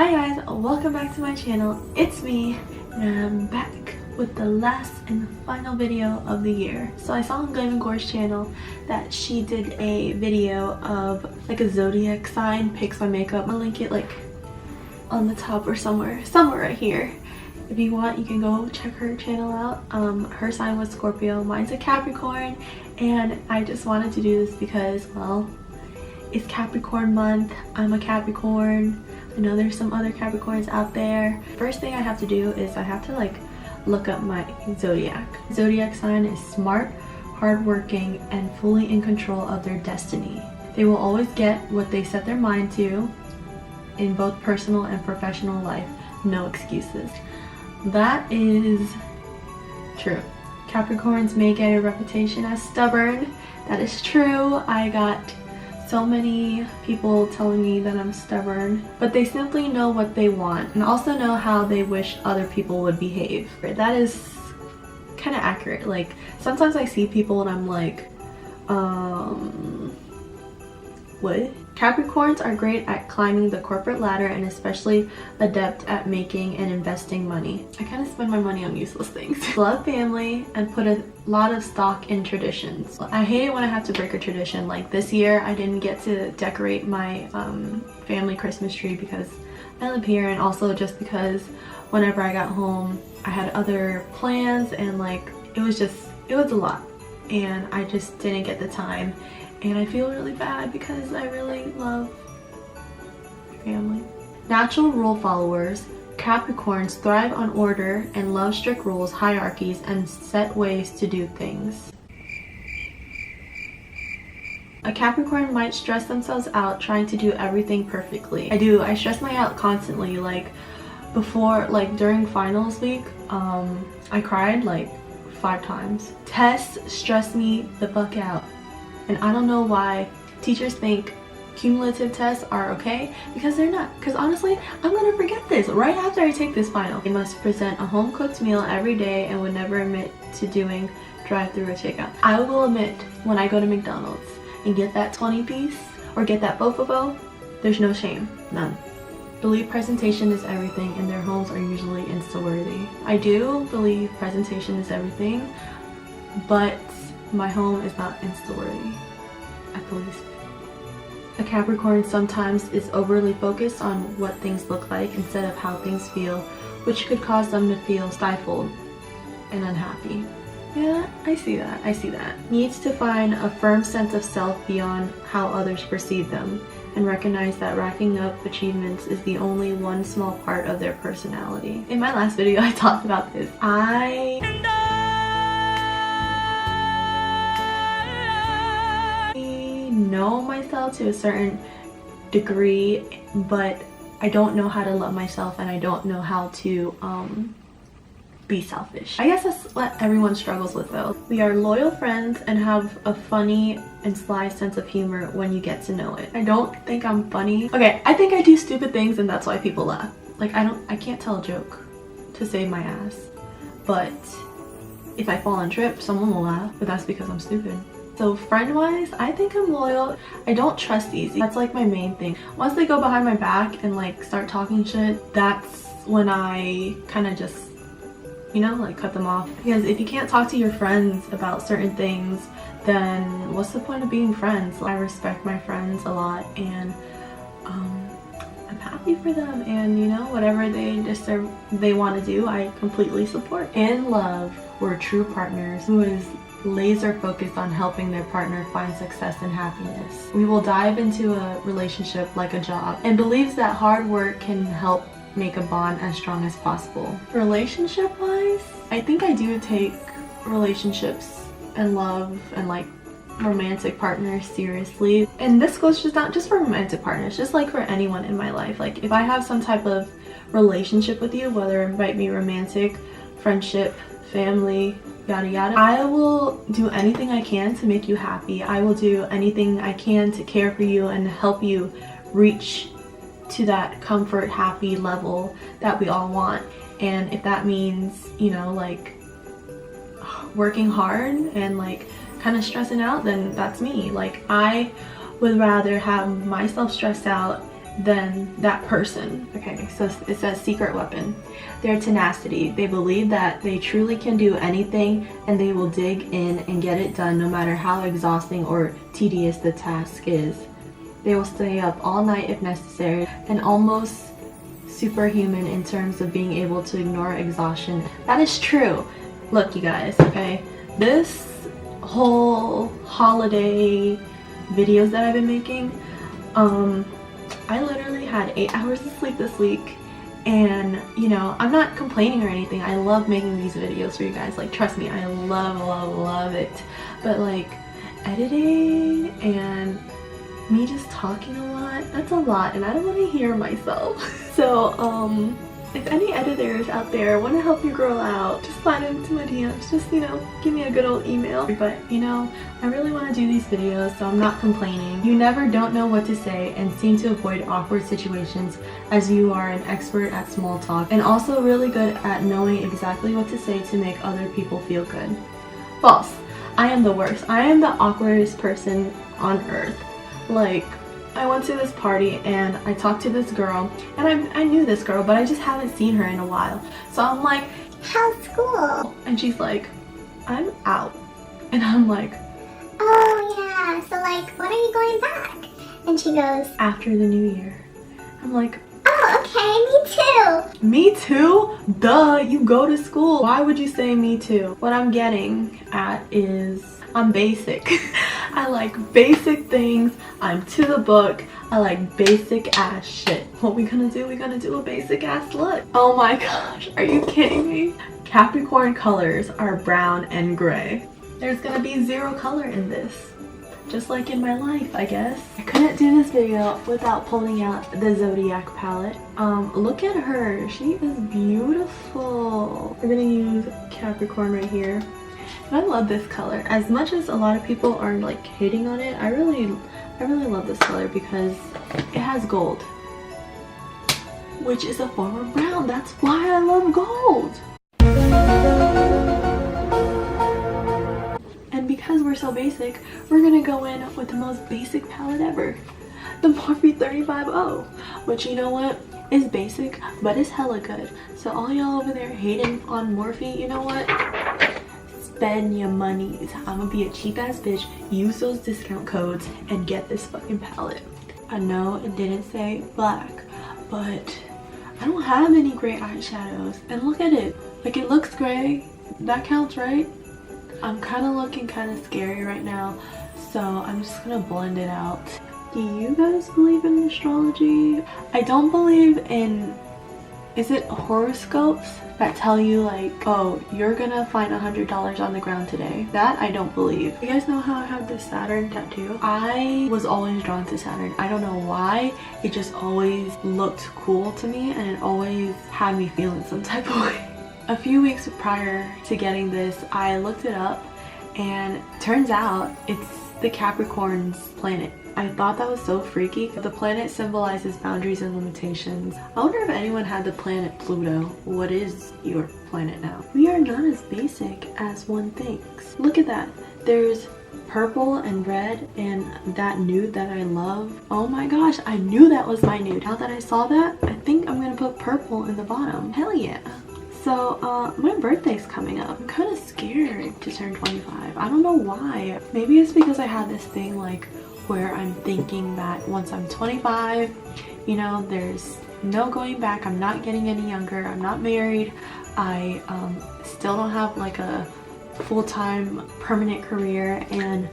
Hi guys, welcome back to my channel. It's me, and I'm back with the last and final video of the year. So I saw on Glam and Gore's channel that she did a video of like a zodiac sign picks my makeup. I'll link it like on the top or somewhere right here. If you want, you can go check her channel out. Her sign was Scorpio, mine's a Capricorn, and I just wanted to do this because, well, it's Capricorn month. I'm a Capricorn. I know there's some other Capricorns out there. First thing I have to do is I have to like look up my zodiac. Zodiac sign is smart, hardworking, and fully in control of their destiny. They will always get what they set their mind to in both personal and professional life. No excuses. That is true. Capricorns may get a reputation as stubborn. That is true. I got so many people telling me that I'm stubborn, but they simply know what they want and also know how they wish other people would behave. That is kind of accurate. Like, sometimes I see people and I'm like, what? Capricorns are great at climbing the corporate ladder and especially adept at making and investing money. I kind of spend my money on useless things. Love family and put a lot of stock in traditions. I hate it when I have to break a tradition. Like this year I didn't get to decorate my family Christmas tree because I live here, and also just because whenever I got home I had other plans and like it was a lot and I just didn't get the time. And I feel really bad because I really love family. Natural rule followers, Capricorns thrive on order and love strict rules, hierarchies, and set ways to do things. A Capricorn might stress themselves out trying to do everything perfectly. I do. I stress my out constantly. Like before, like during finals week, I cried like 5 times. Tests stress me the fuck out. And I don't know why teachers think cumulative tests are okay, because they're not. Because honestly, I'm gonna forget this right after I take this final. They must present a home-cooked meal every day and would never admit to doing drive-through or takeout. I will admit, when I go to McDonald's and get that 20-piece or get that Bofabo, there's no shame, none. Believe presentation is everything and their homes are usually Insta-worthy. I do believe presentation is everything, but my home is not Insta-worthy, at the least. A Capricorn sometimes is overly focused on what things look like instead of how things feel, which could cause them to feel stifled and unhappy. Yeah, I see that. Needs to find a firm sense of self beyond how others perceive them, and recognize that racking up achievements is the only one small part of their personality. In my last video, I talked about this. I know myself to a certain degree, but I don't know how to love myself and I don't know how to be selfish. I guess that's what everyone struggles with though. We are loyal friends and have a funny and sly sense of humor when you get to know it. I don't think I'm funny. Okay, I think I do stupid things and that's why people laugh. Like I can't tell a joke to save my ass, but if I fall and trip, someone will laugh, but that's because I'm stupid. So friend-wise, I think I'm loyal. I don't trust easy. That's like my main thing. Once they go behind my back and like start talking shit, that's when I kind of just, you know, like cut them off. Because if you can't talk to your friends about certain things, then what's the point of being friends? I respect my friends a lot, and I'm happy for them, and you know, whatever they want to do, I completely support. In love, we're true partners who is laser focused on helping their partner find success and happiness. We will dive into a relationship like a job and believes that hard work can help make a bond as strong as possible. Relationship wise, I think I do take relationships and love and like romantic partners seriously. And this goes just not just for romantic partners, just like for anyone in my life. Like if I have some type of relationship with you, whether it might be romantic, friendship, family, yada yada, I will do anything I can to make you happy. I will do anything I can to care for you and help you reach to that comfort, happy level that we all want. And if that means, you know, like working hard and like kind of stressing out, then that's me. Like I would rather have myself stressed out than that person. Okay, so it says secret weapon. Their tenacity. They believe that they truly can do anything and they will dig in and get it done no matter how exhausting or tedious the task is. They will stay up all night if necessary, and almost superhuman in terms of being able to ignore exhaustion. That is true. Look, you guys, okay? This whole holiday videos that I've been making, I literally had 8 hours of sleep this week, and you know, I'm not complaining or anything. I love making these videos for you guys. Like, trust me, I love it. But like, editing and me just talking a lot, that's a lot, and I don't want to hear myself. So if any editors out there want to help your girl out, just slide into my DMs. Just, you know, give me a good old email. But you know, I really want to do these videos, so I'm not complaining. You never don't know what to say and seem to avoid awkward situations, as you are an expert at small talk and also really good at knowing exactly what to say to make other people feel good. False. I am the worst. I am the awkwardest person on earth. Like, I went to this party and I talked to this girl, and I knew this girl, but I just haven't seen her in a while. So I'm like, how's school? And she's like, I'm out. And I'm like, oh yeah, so like, when are you going back? And she goes, after the new year. I'm like, oh, okay, me too. me too? Duh, you go to school. Why would you say me too? What I'm getting at is, I'm basic. I like basic things. I'm to the book. I like basic ass shit. What we gonna do? We're gonna do a basic ass look. Oh my gosh, are you kidding me? Capricorn colors are brown and gray. There's gonna be zero color in this. Just like in my life, I guess. I couldn't do this video without pulling out the Zodiac palette. Look at her. She is beautiful. We're gonna use Capricorn right here. I love this color. As much as a lot of people are like hating on it, I really love this color because it has gold, which is a form of brown. That's why I love gold. And because we're so basic, we're gonna go in with the most basic palette ever, the Morphe 350, which, you know what, is basic but it's hella good. So all y'all over there hating on Morphe, you know what? Spend your monies. I'm gonna be a cheap ass bitch, use those discount codes and get this fucking palette. I know it didn't say black, but I don't have any gray eyeshadows, and look at it. Like, it looks gray. That counts, right? I'm kind of looking kind of scary right now, so I'm just gonna blend it out. Do you guys believe in astrology? I don't believe in, is it horoscopes that tell you like, oh, you're gonna find $100 on the ground today? That I don't believe. You guys know how I have this Saturn tattoo? I was always drawn to Saturn. I don't know why. It just always looked cool to me, and it always had me feeling some type of way. A few weeks prior to getting this, I looked it up, and turns out it's the Capricorn's planet. I thought that was so freaky. The planet symbolizes boundaries and limitations. I wonder if anyone had the planet Pluto. What is your planet now? We are not as basic as one thinks. Look at that. There's purple and red and that nude that I love. Oh my gosh, I knew that was my nude. Now that I saw that, I think I'm gonna put purple in the bottom. Hell yeah. So my birthday's coming up. I'm kind of scared to turn 25. I don't know why. Maybe it's because I had this thing like where I'm thinking that once I'm 25, you know, there's no going back. I'm not getting any younger. I'm not married. I still don't have like a full-time permanent career, and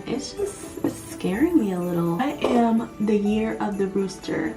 it's scaring me a little. I am the year of the rooster.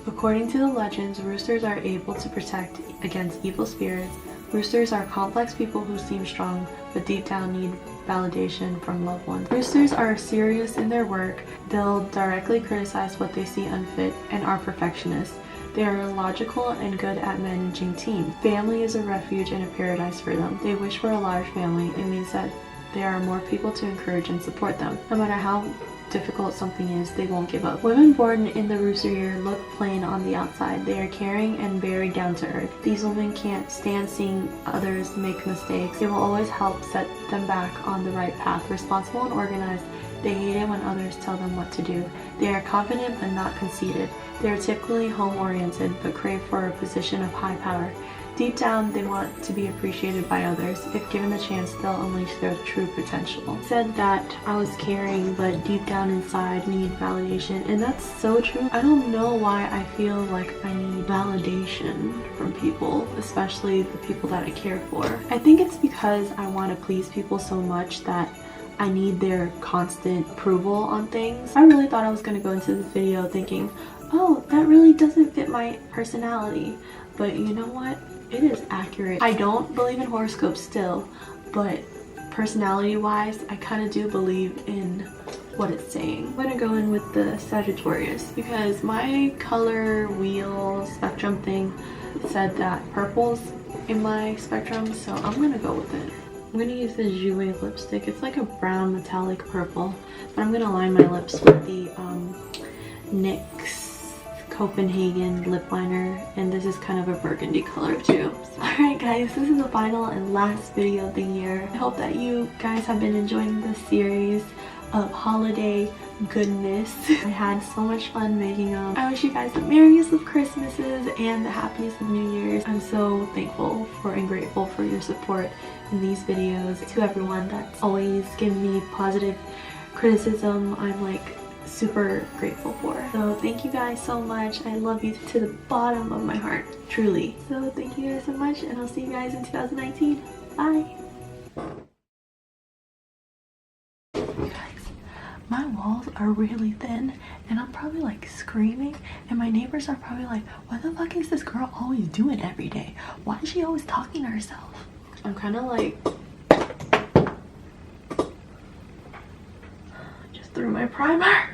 According to the legends, roosters are able to protect against evil spirits. Roosters are complex people who seem strong but deep down need validation from loved ones. Roosters are serious in their work. They'll directly criticize what they see unfit and are perfectionists. They are logical and good at managing teams. Family is a refuge and a paradise for them. They wish for a large family. It means that there are more people to encourage and support them. No matter how difficult something is, they won't give up. Women born in the rooster year look plain on the outside. They are caring and very down to earth. These women can't stand seeing others make mistakes. They will always help set them back on the right path. Responsible and organized, They hate it when others tell them what to do. They are confident but not conceited. They are typically home-oriented but crave for a position of high power. Deep down, they want to be appreciated by others. If given the chance, they'll unleash their true potential. I said that I was caring, but deep down inside need validation, and that's so true. I don't know why I feel like I need validation from people, especially the people that I care for. I think it's because I want to please people so much that I need their constant approval on things. I really thought I was going to go into this video thinking, oh, that really doesn't fit my personality. But you know what? It is accurate. I don't believe in horoscopes still, but personality-wise, I kind of do believe in what it's saying. I'm gonna go in with the Sagittarius because my color wheel spectrum thing said that purple's in my spectrum, so I'm gonna go with it. I'm gonna use the Jouer lipstick. It's like a brown metallic purple, but I'm gonna line my lips with the NYX Copenhagen lip liner, and this is kind of a burgundy color too. Alright guys, this is the final and last video of the year. I hope that you guys have been enjoying this series of holiday goodness. I had so much fun making them. I wish you guys the merriest of Christmases and the happiest of New Year's. I'm so thankful for and grateful for your support in these videos. To everyone that's always given me positive criticism, I'm like super grateful for. So thank you guys so much. I love you to the bottom of my heart, truly. So thank you guys so much, and I'll see you guys in 2019. Bye. You guys, my walls are really thin and I'm probably like screaming, and my neighbors are probably like, what the fuck is this girl always doing every day? Why is she always talking to herself? I'm kind of like just threw my primer.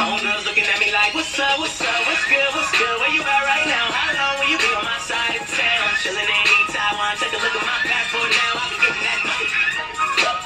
Homegirls looking at me like, what's up, what's up, what's good, where you at right now? How long will you be on my side of town? Chilling in Taiwan, take a look at my